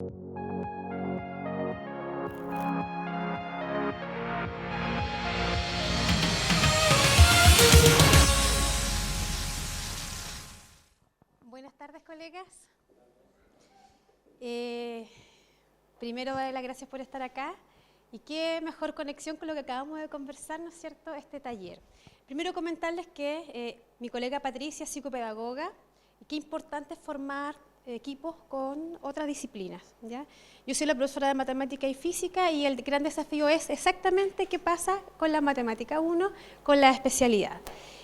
Buenas tardes, colegas. Primero, darle las gracias por estar acá. Y qué mejor conexión con lo que acabamos de conversar, ¿no es cierto?, este taller. Primero comentarles que mi colega Patricia es psicopedagoga y qué importante es formar equipos con otras disciplinas, ¿ya? Yo soy la profesora de matemática y física y el gran desafío es exactamente qué pasa con la matemática 1, con la especialidad.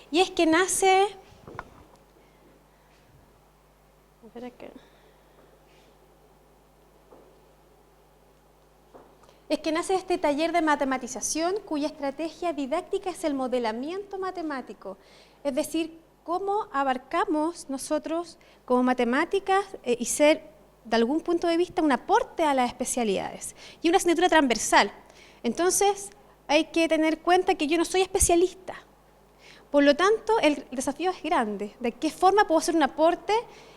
Y es que nace... nace este taller de matematización cuya estrategia didáctica es el modelamiento matemático, es decir, cómo abarcamos nosotros como matemáticas y ser, de algún punto de vista, un aporte a las especialidades. Y una asignatura transversal. Entonces, hay que tener cuenta que yo no soy especialista. Por lo tanto, el desafío es grande. ¿De qué forma puedo hacer un aporte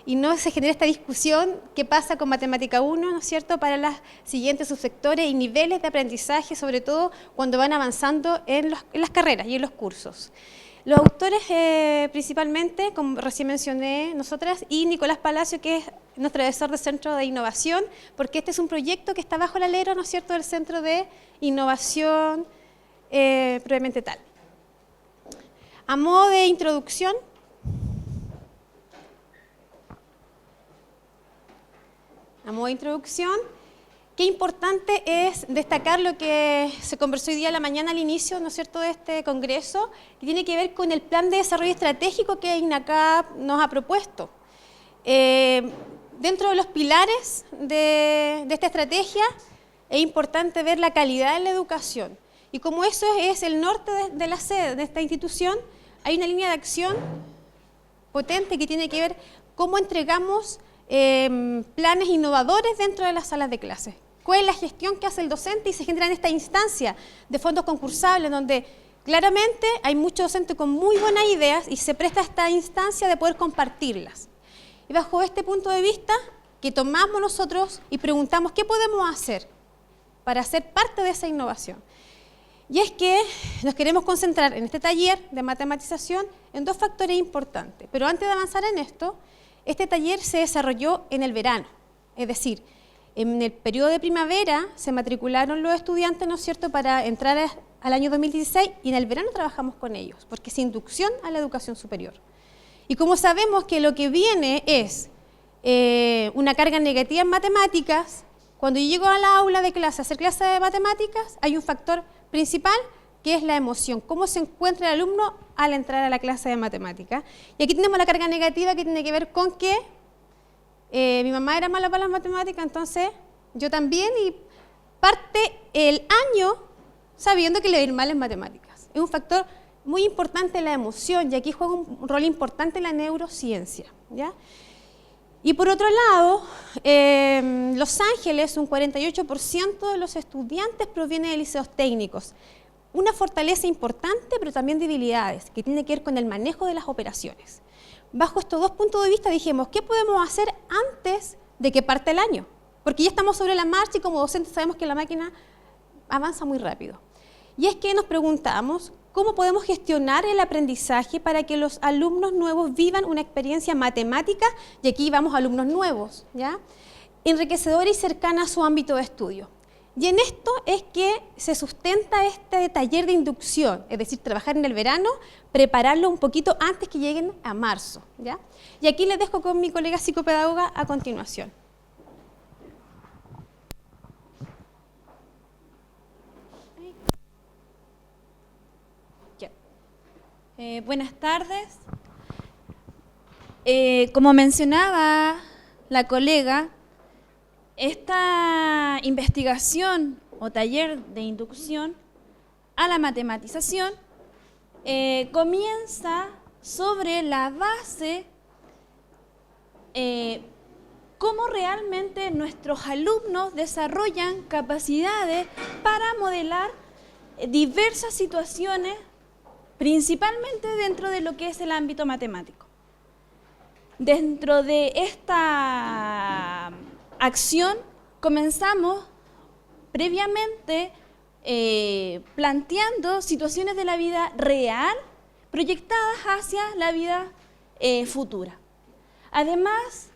y no se genera esta discusión que pasa con Matemática 1, ¿no es cierto?, para los siguientes subsectores y niveles de aprendizaje, sobre todo cuando van avanzando en las carreras y en los cursos. Los autores principalmente, como recién mencioné, nosotras y Nicolás Palacio, que es nuestro profesor del Centro de Innovación, porque este es un proyecto que está bajo el alero, ¿no es cierto?, del Centro de Innovación propiamente tal. A modo de introducción, qué importante es destacar lo que se conversó hoy día a la mañana al inicio, ¿no es cierto?, de este congreso, que tiene que ver con el plan de desarrollo estratégico que INACAP nos ha propuesto. Dentro de los pilares de esta estrategia es importante ver la calidad de la educación. Y como eso es el norte de la sede de esta institución, hay una línea de acción potente que tiene que ver cómo entregamos planes innovadores dentro de las salas de clases. ¿Cuál es la gestión que hace el docente? Y se genera en esta instancia de fondos concursables, donde claramente hay muchos docentes con muy buenas ideas y se presta esta instancia de poder compartirlas. Y bajo este punto de vista, que tomamos nosotros y preguntamos qué podemos hacer para ser parte de esa innovación. Y es que nos queremos concentrar en este taller de matematización en dos factores importantes. Pero antes de avanzar en esto, este taller se desarrolló en el verano. Es decir, en el periodo de primavera se matricularon los estudiantes, ¿no es cierto?, para entrar al año 2016 y en el verano trabajamos con ellos, porque es inducción a la educación superior. Y como sabemos que lo que viene es una carga negativa en matemáticas, cuando yo llego a la aula de clase a hacer clase de matemáticas, hay un factor principal que es la emoción, cómo se encuentra el alumno al entrar a la clase de matemáticas. Y aquí tenemos la carga negativa que tiene que ver con que mi mamá era mala para las matemáticas, entonces yo también, y parte el año sabiendo que le iba a ir mal en matemáticas. Es un factor muy importante la emoción, y aquí juega un rol importante la neurociencia, ¿ya? Y por otro lado, Los Ángeles, un 48% de los estudiantes proviene de liceos técnicos. Una fortaleza importante, pero también debilidades, que tiene que ver con el manejo de las operaciones. Bajo estos dos puntos de vista dijimos, ¿qué podemos hacer antes de que parte el año? Porque ya estamos sobre la marcha y como docentes sabemos que la máquina avanza muy rápido. Y es que nos preguntamos, ¿cómo podemos gestionar el aprendizaje para que los alumnos nuevos vivan una experiencia matemática, y aquí vamos a alumnos nuevos, ¿ya?, enriquecedora y cercana a su ámbito de estudio? Y en esto es que se sustenta este taller de inducción, es decir, trabajar en el verano, prepararlo un poquito antes que lleguen a marzo, ¿ya? Y aquí les dejo con mi colega psicopedagoga a continuación. Buenas tardes. Como mencionaba la colega, esta investigación o taller de inducción a la matematización comienza sobre la base cómo realmente nuestros alumnos desarrollan capacidades para modelar diversas situaciones, principalmente dentro de lo que es el ámbito matemático. Dentro de esta acción comenzamos previamente planteando situaciones de la vida real proyectadas hacia la vida futura. Además,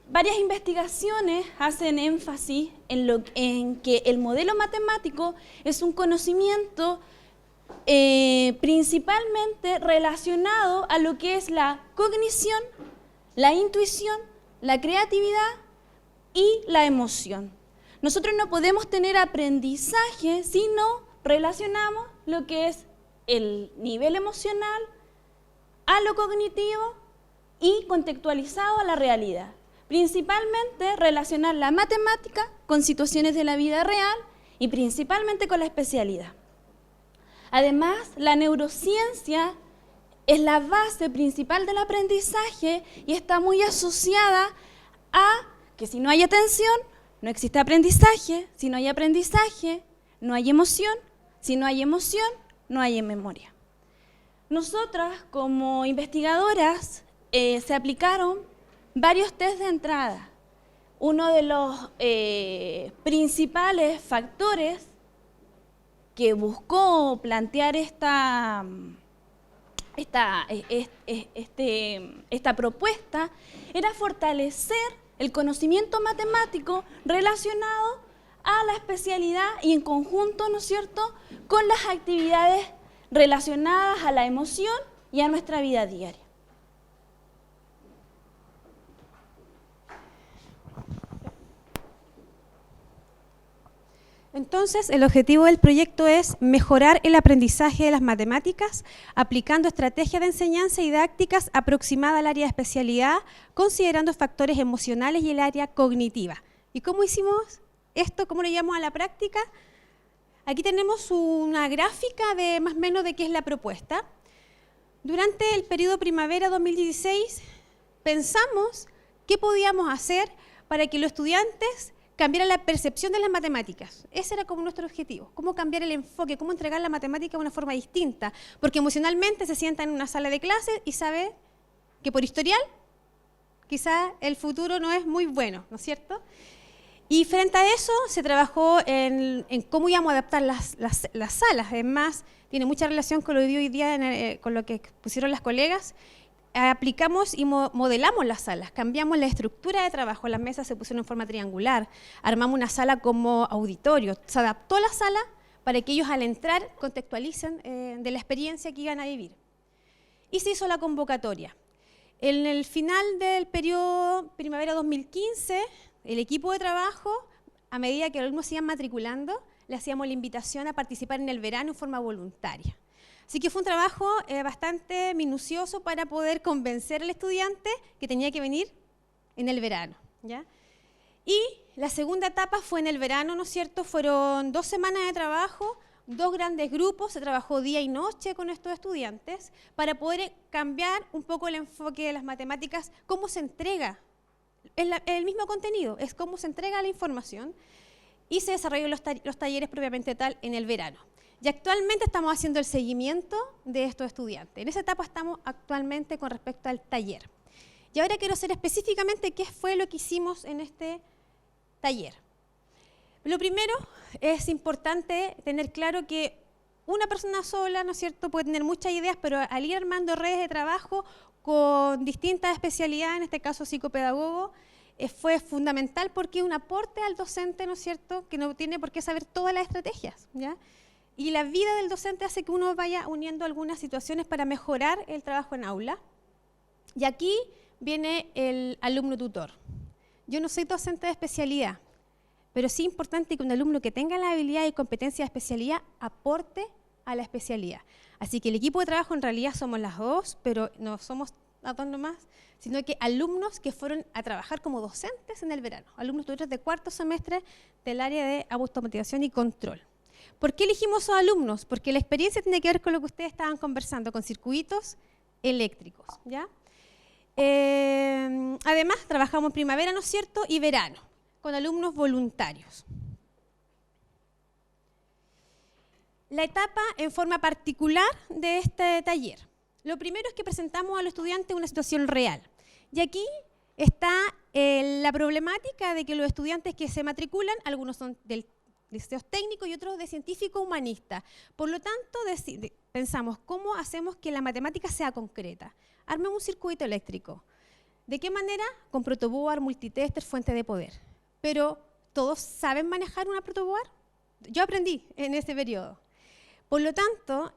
varias investigaciones hacen énfasis en que el modelo matemático es un conocimiento principalmente relacionado a lo que es la cognición, la intuición, la creatividad y la emoción. Nosotros no podemos tener aprendizaje si no relacionamos lo que es el nivel emocional a lo cognitivo y contextualizado a la realidad. Principalmente relacionar la matemática con situaciones de la vida real y principalmente con la especialidad. Además, la neurociencia es la base principal del aprendizaje y está muy asociada a que si no hay atención, no existe aprendizaje, si no hay aprendizaje, no hay emoción, si no hay emoción, no hay memoria. Nosotras, como investigadoras, se aplicaron varios test de entrada. Uno de los principales factores que buscó plantear esta propuesta era fortalecer el conocimiento matemático relacionado a la especialidad y en conjunto, ¿no es cierto?, con las actividades relacionadas a la emoción y a nuestra vida diaria. Entonces, el objetivo del proyecto es mejorar el aprendizaje de las matemáticas aplicando estrategias de enseñanza y didácticas aproximadas al área de especialidad, considerando factores emocionales y el área cognitiva. ¿Y cómo hicimos esto? ¿Cómo lo llevamos a la práctica? Aquí tenemos una gráfica de más o menos de qué es la propuesta. Durante el periodo primavera 2016 pensamos qué podíamos hacer para que los estudiantes cambiaran la percepción de las matemáticas. Ese era como nuestro objetivo, cómo cambiar el enfoque, cómo entregar la matemática de una forma distinta, porque emocionalmente se sienta en una sala de clases y sabe que por historial quizá el futuro no es muy bueno, ¿no es cierto? Y frente a eso se trabajó en cómo íbamos a adaptar las salas. Además, tiene mucha relación con lo que hoy día, con lo que pusieron las colegas. Aplicamos y modelamos las salas, cambiamos la estructura de trabajo, las mesas se pusieron en forma triangular, armamos una sala como auditorio, se adaptó la sala para que ellos al entrar contextualicen de la experiencia que iban a vivir. Y se hizo la convocatoria. En el final del periodo primavera 2015, el equipo de trabajo, a medida que los alumnos se iban matriculando, le hacíamos la invitación a participar en el verano en forma voluntaria. Así que fue un trabajo bastante minucioso para poder convencer al estudiante que tenía que venir en el verano, ¿ya? Y la segunda etapa fue en el verano, ¿no es cierto? Fueron 2 semanas de trabajo, 2 grandes grupos, se trabajó día y noche con estos estudiantes para poder cambiar un poco el enfoque de las matemáticas, cómo se entrega el mismo contenido, es cómo se entrega la información, y se desarrollaron los talleres propiamente tal en el verano. Y actualmente estamos haciendo el seguimiento de estos estudiantes. En esa etapa estamos actualmente con respecto al taller. Y ahora quiero hacer específicamente qué fue lo que hicimos en este taller. Lo primero, es importante tener claro que una persona sola, ¿no es cierto?, puede tener muchas ideas, pero al ir armando redes de trabajo con distintas especialidades, en este caso psicopedagogo, fue fundamental porque es un aporte al docente, ¿no es cierto?, que no tiene por qué saber todas las estrategias, ¿ya? Y la vida del docente hace que uno vaya uniendo algunas situaciones para mejorar el trabajo en aula. Y aquí viene el alumno tutor. Yo no soy docente de especialidad, pero sí es importante que un alumno que tenga la habilidad y competencia de especialidad aporte a la especialidad. Así que el equipo de trabajo en realidad somos las dos, pero no somos las dos nomás, sino que alumnos que fueron a trabajar como docentes en el verano, alumnos tutores de 4º semestre del área de automatización y control. ¿Por qué elegimos esos alumnos? Porque la experiencia tiene que ver con lo que ustedes estaban conversando, con circuitos eléctricos, ¿ya? Además, trabajamos en primavera, ¿no es cierto?, y verano, con alumnos voluntarios. La etapa en forma particular de este taller. Lo primero es que presentamos a los estudiantes una situación real. Y aquí está la problemática de que los estudiantes que se matriculan, algunos son del liceos técnicos y otros de científico humanista. Por lo tanto, pensamos, ¿cómo hacemos que la matemática sea concreta? Armemos un circuito eléctrico. ¿De qué manera? Con protoboard, multitester, fuente de poder. Pero, ¿todos saben manejar una protoboard? Yo aprendí en ese periodo. Por lo tanto,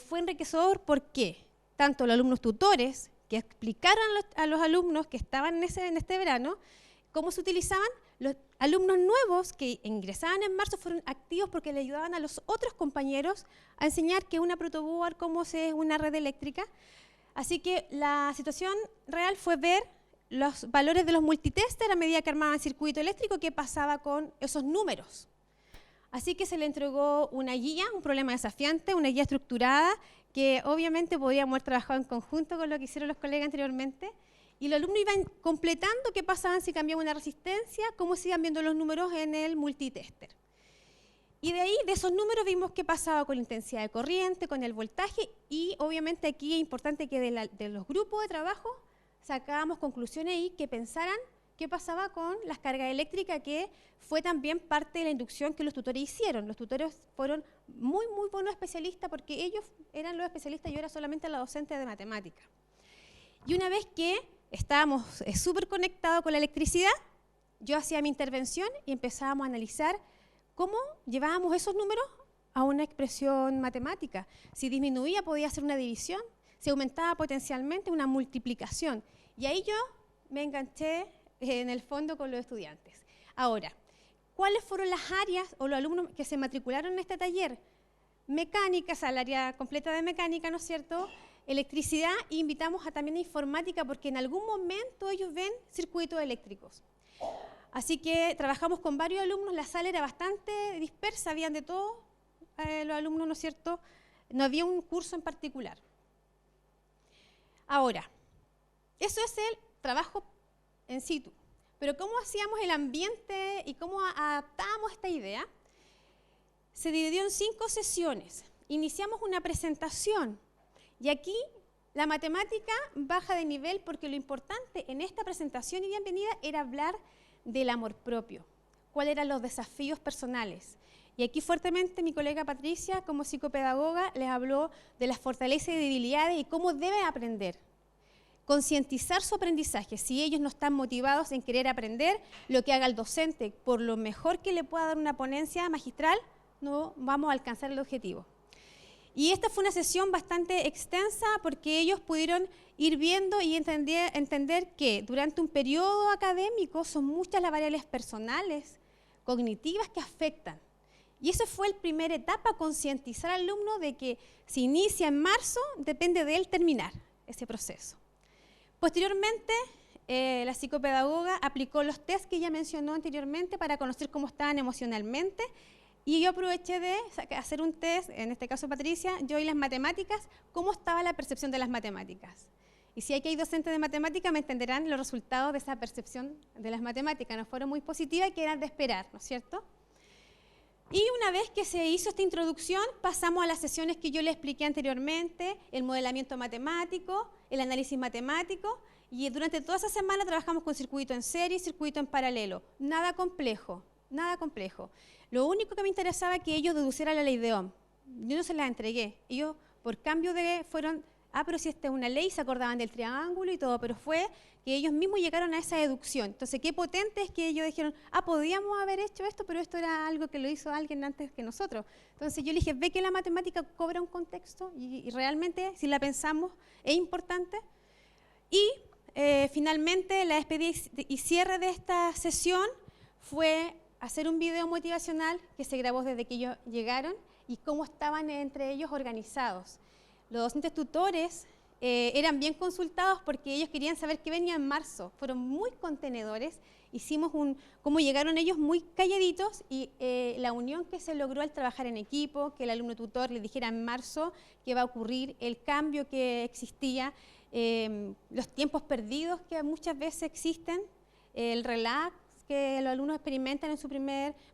fue enriquecedor porque tanto los alumnos tutores, que explicaron a los alumnos que estaban en este verano, cómo se utilizaban, los alumnos nuevos que ingresaban en marzo fueron activos porque le ayudaban a los otros compañeros a enseñar qué es una protoboard, cómo es una red eléctrica. Así que la situación real fue ver los valores de los multitester a medida que armaban circuito eléctrico, qué pasaba con esos números. Así que se le entregó una guía, un problema desafiante, una guía estructurada, que obviamente podíamos haber trabajado en conjunto con lo que hicieron los colegas anteriormente, y los alumnos iban completando qué pasaban si cambiaba una resistencia, cómo se iban viendo los números en el multitester. Y de ahí, de esos números, vimos qué pasaba con la intensidad de corriente, con el voltaje, y obviamente aquí es importante que de los grupos de trabajo sacábamos conclusiones y que pensaran qué pasaba con las cargas eléctricas, que fue también parte de la inducción que los tutores hicieron. Los tutores fueron muy buenos especialistas porque ellos eran los especialistas y yo era solamente la docente de matemática. Y una vez que estábamos súper conectados con la electricidad, yo hacía mi intervención y empezábamos a analizar cómo llevábamos esos números a una expresión matemática. Si disminuía, podía ser una división. Si aumentaba, potencialmente una multiplicación. Y ahí yo me enganché en el fondo con los estudiantes. Ahora, ¿cuáles fueron las áreas o los alumnos que se matricularon en este taller? Mecánica, o sea, el área completa de mecánica, ¿no es cierto? Electricidad, e invitamos también a informática porque en algún momento ellos ven circuitos eléctricos. Así que trabajamos con varios alumnos, la sala era bastante dispersa, habían de todos los alumnos, ¿no es cierto? No había un curso en particular. Ahora, eso es el trabajo en situ. Pero ¿cómo hacíamos el ambiente y cómo adaptábamos esta idea? Se dividió en 5 sesiones. Iniciamos una presentación y aquí la matemática baja de nivel porque lo importante en esta presentación y bienvenida era hablar del amor propio, cuáles eran los desafíos personales. Y aquí fuertemente mi colega Patricia, como psicopedagoga, les habló de las fortalezas y debilidades y cómo deben aprender. Concientizar su aprendizaje. Si ellos no están motivados en querer aprender, lo que haga el docente, por lo mejor que le pueda dar una ponencia magistral, no vamos a alcanzar el objetivo. Y esta fue una sesión bastante extensa porque ellos pudieron ir viendo y entender que durante un periodo académico son muchas las variables personales, cognitivas que afectan. Y esa fue la primera etapa, concientizar al alumno de que si inicia en marzo, depende de él terminar ese proceso. Posteriormente, la psicopedagoga aplicó los test que ella mencionó anteriormente para conocer cómo estaban emocionalmente y yo aproveché de hacer un test, en este caso Patricia, yo y las matemáticas, cómo estaba la percepción de las matemáticas. Y si aquí hay docentes de matemáticas, me entenderán los resultados de esa percepción de las matemáticas. No fueron muy positivas y que eran de esperar, ¿no es cierto? Y una vez que se hizo esta introducción, pasamos a las sesiones que yo les expliqué anteriormente, el modelamiento matemático, el análisis matemático, y durante toda esa semana trabajamos con circuito en serie y circuito en paralelo. Nada complejo, nada complejo. Lo único que me interesaba es que ellos deducieran la ley de Ohm. Yo no se las entregué. Ellos, por cambio fueron, pero si esta es una ley, se acordaban del triángulo y todo, pero fue que ellos mismos llegaron a esa deducción. Entonces, qué potente es que ellos dijeron, podíamos haber hecho esto, pero esto era algo que lo hizo alguien antes que nosotros. Entonces yo le dije, ve que la matemática cobra un contexto y realmente, si la pensamos, es importante. Y finalmente, la despedida y cierre de esta sesión fue hacer un video motivacional que se grabó desde que ellos llegaron y cómo estaban entre ellos organizados. Los docentes tutores eran bien consultados porque ellos querían saber qué venía en marzo. Fueron muy contenedores, hicimos cómo llegaron ellos muy calladitos y la unión que se logró al trabajar en equipo, que el alumno tutor le dijera en marzo qué va a ocurrir, el cambio que existía, los tiempos perdidos que muchas veces existen, el relax que los alumnos experimentan en su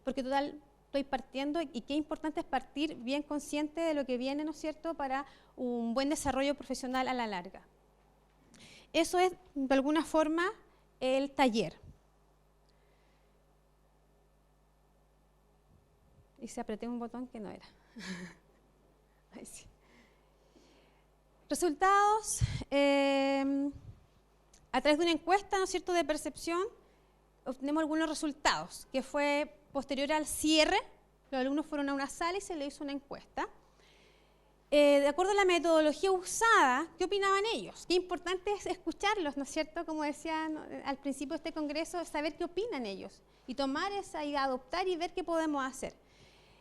porque total estoy partiendo y qué importante es partir bien consciente de lo que viene, ¿no es cierto?, para un buen desarrollo profesional a la larga. Eso es, de alguna forma, el taller. Y se apreté un botón que no era. Ahí sí. Resultados, a través de una encuesta, ¿no es cierto?, de percepción, obtenemos algunos resultados, que fue posterior al cierre. Los alumnos fueron a una sala y se les hizo una encuesta. De acuerdo a la metodología usada, ¿qué opinaban ellos? Qué importante es escucharlos, ¿no es cierto? Como decía al principio de este congreso, saber qué opinan ellos y tomar esa y adoptar y ver qué podemos hacer.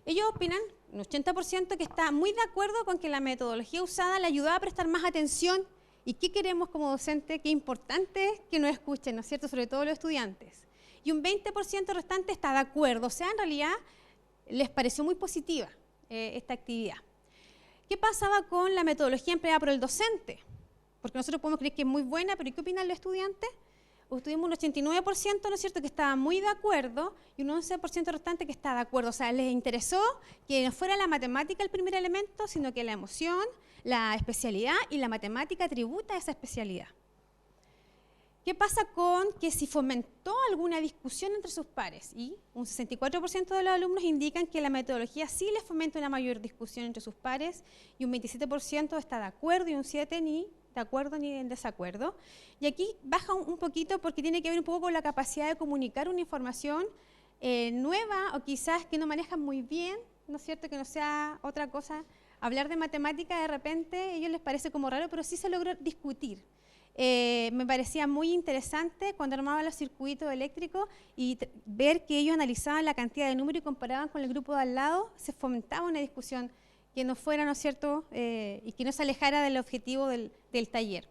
Ellos opinan, un 80%, que está muy de acuerdo con que la metodología usada le ayudaba a prestar más atención. ¿Y qué queremos como docente? Qué importante es que nos escuchen, ¿no es cierto?, sobre todo los estudiantes. Y un 20% restante está de acuerdo, o sea, en realidad les pareció muy positiva esta actividad. ¿Qué pasaba con la metodología empleada por el docente? Porque nosotros podemos creer que es muy buena, pero ¿qué opinan los estudiantes? Tuvimos un 89%, ¿no es cierto?, que estaba muy de acuerdo y un 11% restante que está de acuerdo. O sea, les interesó que no fuera la matemática el primer elemento, sino que la emoción, la especialidad y la matemática tributa a esa especialidad. ¿Qué pasa con que si fomentó alguna discusión entre sus pares? Y un 64% de los alumnos indican que la metodología sí les fomenta una mayor discusión entre sus pares y un 27% está de acuerdo y un 7% ni de acuerdo ni en desacuerdo. Y aquí baja un poquito porque tiene que ver un poco con la capacidad de comunicar una información nueva o quizás que no manejan muy bien, ¿no es cierto?, que no sea otra cosa. Hablar de matemática de repente a ellos les parece como raro, pero sí se logró discutir. Me parecía muy interesante cuando armaban los circuitos eléctricos y ver que ellos analizaban la cantidad de números y comparaban con el grupo de al lado, se fomentaba una discusión que no fuera, ¿no es cierto?, y que no se alejara del objetivo del taller.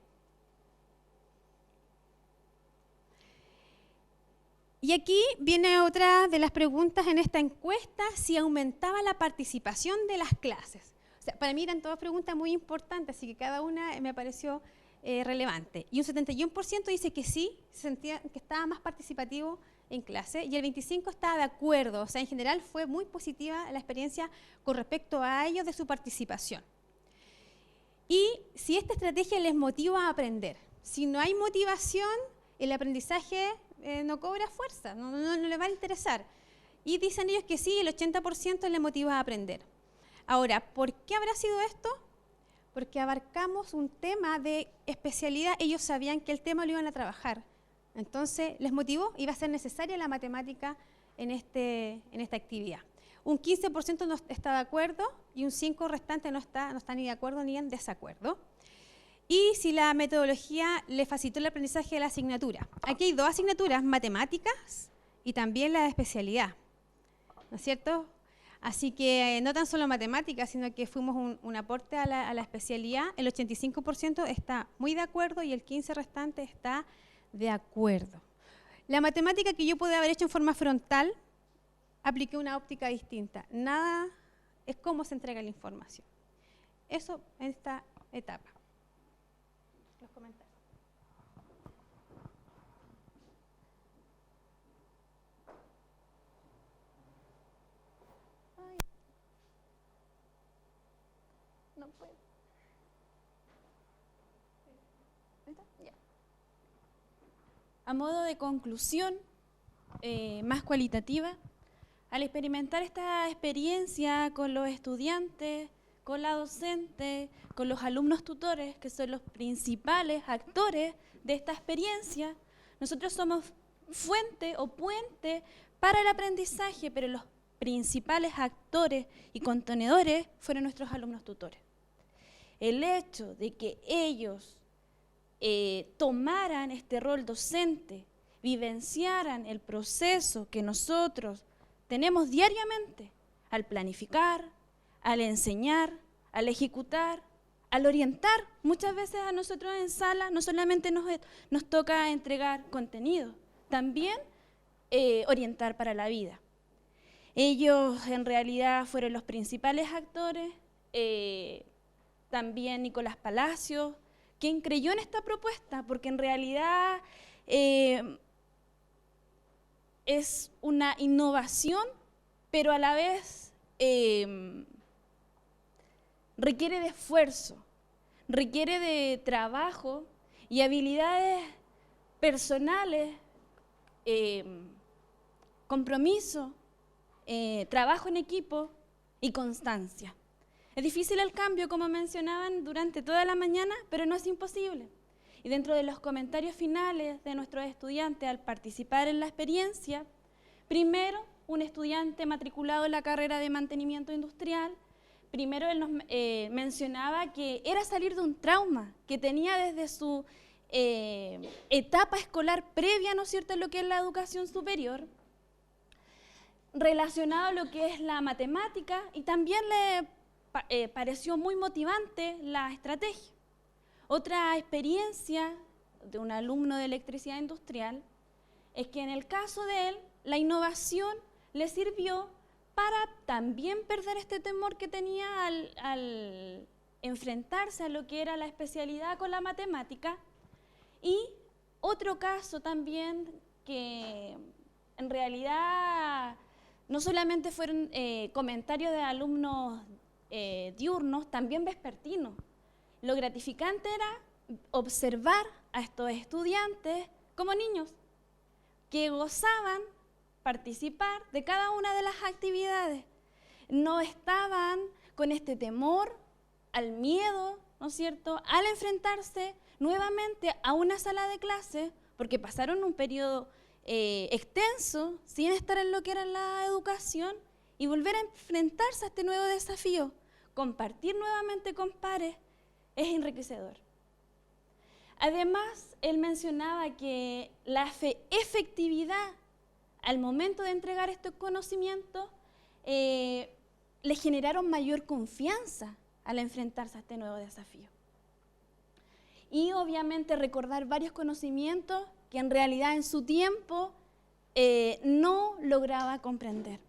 Y aquí viene otra de las preguntas en esta encuesta, si aumentaba la participación de las clases. O sea, para mí eran todas preguntas muy importantes, así que cada una me pareció relevante. Y un 71% dice que sí, se sentía que estaba más participativo en clase, y el 25% estaba de acuerdo. O sea, en general fue muy positiva la experiencia con respecto a ellos de su participación. Y si esta estrategia les motiva a aprender. Si no hay motivación, el aprendizaje no cobra fuerza, no les va a interesar. Y dicen ellos que sí, el 80% les motiva a aprender. Ahora, ¿por qué habrá sido esto? Porque abarcamos un tema de especialidad, ellos sabían que el tema lo iban a trabajar. Entonces, les motivó, iba a ser necesaria la matemática en esta actividad. Un 15% no está de acuerdo y un 5% restante no está ni de acuerdo ni en desacuerdo. Y si la metodología le facilitó el aprendizaje de la asignatura. Aquí hay dos asignaturas, matemáticas y también la de especialidad, ¿no es cierto? Así que no tan solo matemáticas, sino que fuimos un aporte a la especialidad. El 85% está muy de acuerdo y el 15% restante está de acuerdo. La matemática que yo pude haber hecho en forma frontal, apliqué una óptica distinta. Nada es cómo se entrega la información. Eso en esta etapa. Los comentarios. Ay. No puedo. Ya. A modo de conclusión, más cualitativa, al experimentar esta experiencia con los estudiantes, con la docente, con los alumnos tutores, que son los principales actores de esta experiencia, nosotros somos fuente o puente para el aprendizaje, pero los principales actores y contenedores fueron nuestros alumnos tutores. El hecho de que ellos tomaran este rol docente, vivenciaran el proceso que nosotros tenemos diariamente al planificar, al enseñar, al ejecutar, al orientar. Muchas veces a nosotros en sala no solamente nos toca entregar contenido, también orientar para la vida. Ellos en realidad fueron los principales actores, también Nicolás Palacios, quien creyó en esta propuesta, porque en realidad es una innovación, pero a la vez requiere de esfuerzo, requiere de trabajo y habilidades personales, compromiso, trabajo en equipo y constancia. Es difícil el cambio, como mencionaban, durante toda la mañana, pero no es imposible. Y dentro de los comentarios finales de nuestros estudiantes al participar en la experiencia, primero, un estudiante matriculado en la carrera de mantenimiento industrial, primero él nos mencionaba que era salir de un trauma que tenía desde su etapa escolar previa, ¿no es cierto?, en lo que es la educación superior, relacionado a lo que es la matemática, y también le pareció muy motivante la estrategia. Otra experiencia de un alumno de electricidad industrial es que en el caso de él, la innovación le sirvió para también perder este temor que tenía al enfrentarse a lo que era la especialidad con la matemática. Y otro caso también que en realidad no solamente fueron comentarios de alumnos diurnos, también vespertinos. Lo gratificante era observar a estos estudiantes como niños que gozaban participar de cada una de las actividades. No estaban con este temor al miedo, ¿no es cierto?, al enfrentarse nuevamente a una sala de clase, porque pasaron un periodo extenso sin estar en lo que era la educación, y volver a enfrentarse a este nuevo desafío, compartir nuevamente con pares, es enriquecedor. Además, él mencionaba que la efectividad al momento de entregar estos conocimientos le generaron mayor confianza al enfrentarse a este nuevo desafío. Y obviamente recordar varios conocimientos que en realidad en su tiempo no lograba comprender.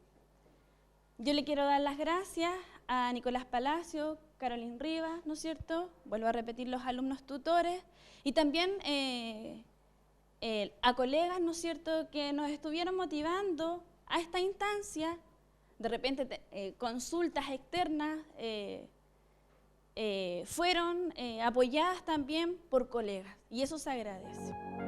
Yo le quiero dar las gracias a Nicolás Palacio, Carolyn Rivas, ¿no es cierto? Vuelvo a repetir, los alumnos tutores, y también a colegas, ¿no es cierto?, que nos estuvieron motivando a esta instancia. De repente consultas externas fueron apoyadas también por colegas, y eso se agradece.